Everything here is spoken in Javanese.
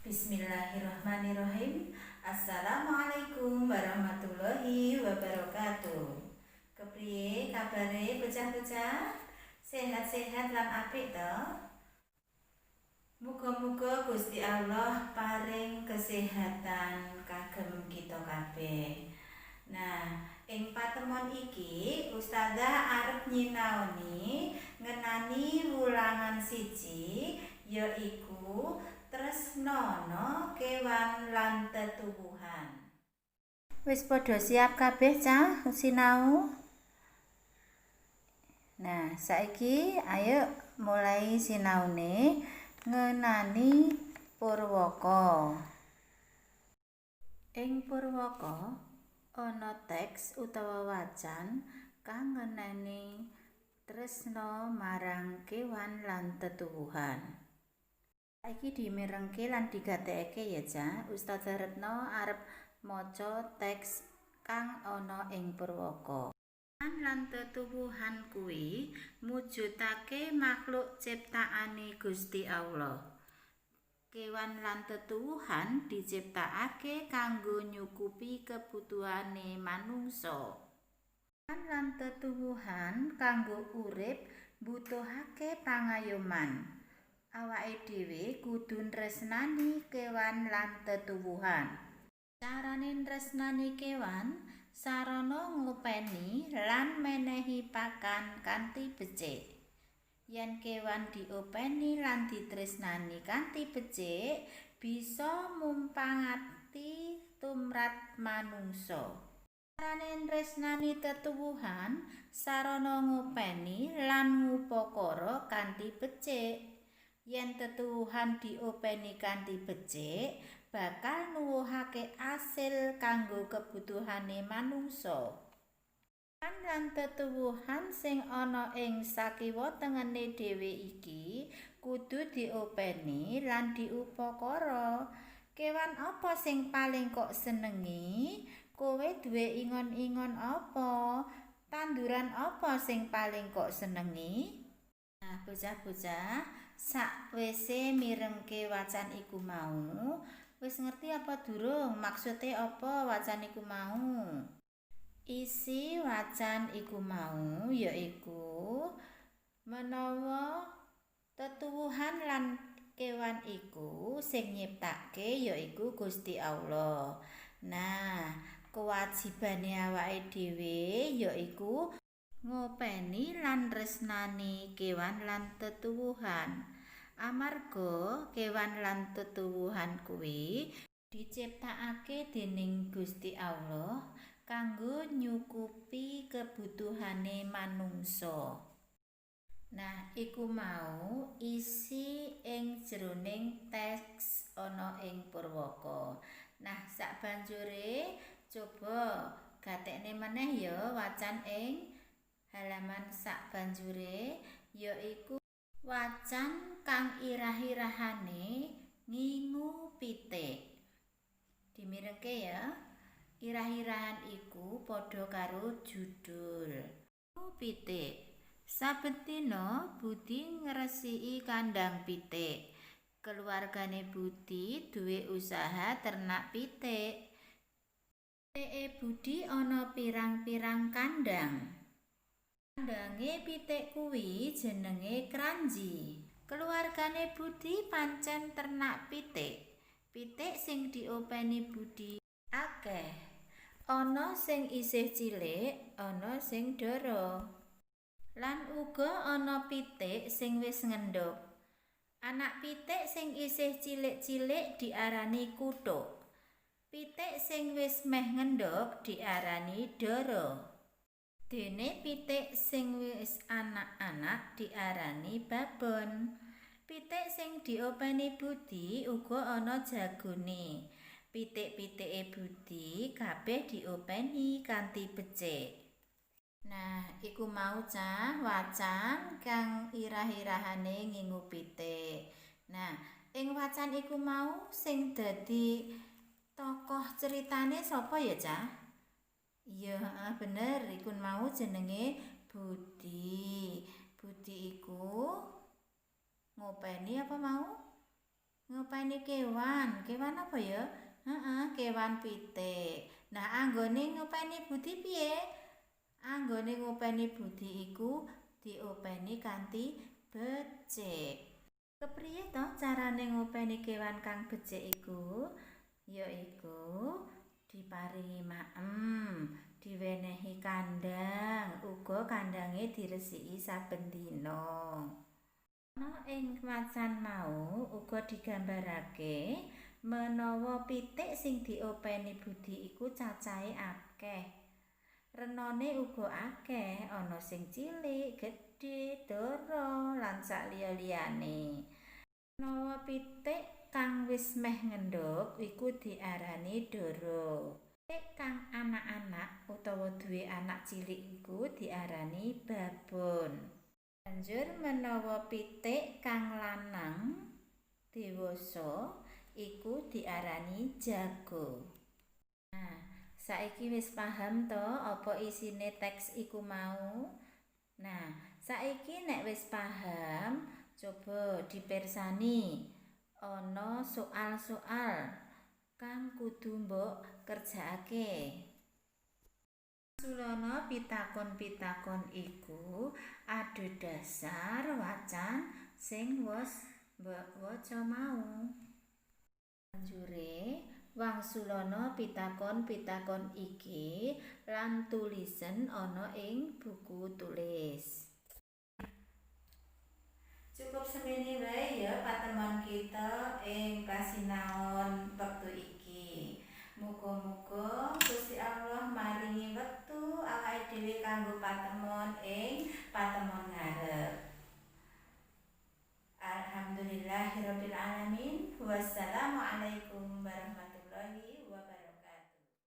Bismillahirrahmanirrahim. Assalamualaikum warahmatullahi wabarakatuh. Kepriye kabare bocah-bocah? Sehat-sehat lan apik to? Muga-muga Gusti Allah paring kesehatan kagem kita kabeh. Nah, ing patemon iki Ustazah arep nyinaoni ngenani wulangan siji yaiku tresnana kewan lan tetuwuhan. Wis padha siap kabeh cah sinau? Nah, saiki ayo mulai sinaune ngenani Purwaka. Ing Purwaka ana teks utawa wacan kang ngenani tresna marang kewan lan tetuwuhan. Saiki dimirengke lan digatekake ya Cak. Ustazah Retno arep maca teks kang ana ing Purwaka. Kewan lan tetuwuhan kuwi mujudake makhluk ciptaane Gusti Allah. Kewan lan tetuwuhan diciptakake kanggo nyukupi kebutuhane manungsa. Kewan lan tetuwuhan kanggo urip mbutuhake pangayoman. Awake dhewe kudu nresnani kewan lan tetuwuhan. Carane nresnani kewan sarana ngopeni lan menehi pakan kanthi becik. Yen kewan diopeni lan ditresnani kanthi becik, bisa mumpangati tumrap manungsa. Carane nresnani tetuwuhan sarana ngopeni lan ngupakara kanthi becik. Yen tetuwuhan diopeni kanthi becik, bakal nuwuhake asil kanggo kebutuhane manungsa. Kewan lan tetuwuhan sing ana ing sakiwa tengene dhewe iki kudu diopeni lan diupakara. Kewan apa sing paling kok senengi? Kowe duwe ingon-ingon apa? Tanduran apa sing paling kok senengi? Nah, bocah-bocah, sakwise mirengke wacan iku mau, wis ngerti apa durung maksude apa wacan iku mau? Isi wacan iku mau yaiku menawa tetuwuhan lan kewan iku sing nyiptake yaiku Gusti Allah. Nah, kewajibane awake dhewe yaiku ngopeni lan nresnani kewan lan tetuwuhan. Amarga kewan lan tetuwuhan kuwi diciptakake dening Gusti Allah kanggo nyukupi kebutuhane manungsa. Nah, iku mau isi ing jroning teks ana ing Purwaka. Nah, sabanjure coba gatekne meneh ya wacan ing halaman sabanjure yaiku wacan kang irah-irahane ngingu pitik. Dimirengke ya. Irah-irahan iku padha karo judul. Ngingu pitik. Saben dina Budi ngresiki kandang pitik. Keluargane Budi duwe usaha ternak pitik. Pitike Budi ana pirang-pirang kandang. Kandange pitik kuwi jenenge Kranji. Keluargane Budi pancen ternak pitik. Pitik sing diopeni Budi akeh. Ana sing isih cilik, ana sing dara. Lan uga ana pitik sing wis ngendhog. Anak pitik sing isih cilik-cilik diarani kuthuk. Pitik sing wis meh ngendhog diarani dara. Dene pitik sing wis anak-anak diarani babon. Pitik sing diopeni Budi uga ana jagone. Pitik-pitike Budi kabeh diopeni kanthi becik. Nah, iku mau cah wacan kang irah-irahane ngingu pitik. Nah, ing wacan iku mau sing dadi tokoh ceritane sapa ya cah? Iya, bener, iku mau jenenge Budi. Budi iku ngopeni apa mau? Ngopeni kewan. Kewan apa ya? Kewan pitik. Nah, anggone ngopeni budi piye? Anggone ngopeni budi iku diopeni kanthi becik. Kepriye to carane ngopeni kewan kang becik iku? Yaiku diparingi maem, diwenehi kandhang, uga kandhange diresiki saben dina. Ana ing wacan mau uga digambarake menawa pitik sing diopeni budi iku cacahe akeh. Renane uga akeh, ana sing cilik, gedhe, dara lan sakliya-liyane. Menawa pitik kang wis meh ngendhog iku diarani dara. Pitik kang anak-anak utawa duwe anak cilik iku diarani babon. Banjur menawa pitik kang lanang dewasa iku diarani jago. Nah, saiki wis paham to apa isine teks iku mau? Nah, saiki nek wis paham, coba dipirsani. Ana soal-soal kang kudu mbok kerjakake. Sulana pitakon-pitakon iku adhedhasar wacan sing wis mbok waca mau. Banjure wangsulana pitakon-pitakon iki lan tulisen ana ing buku tulis. Cukup semene wae ya patemon kita ing pasinaon wektu iki. Muga-muga Gusti Allah maringi wektu awake dhewe kanggo patemon ing patemon ngarep. Alhamdulillahirabbil alamin. Wassalamualaikum warahmatullahi wabarakatuh.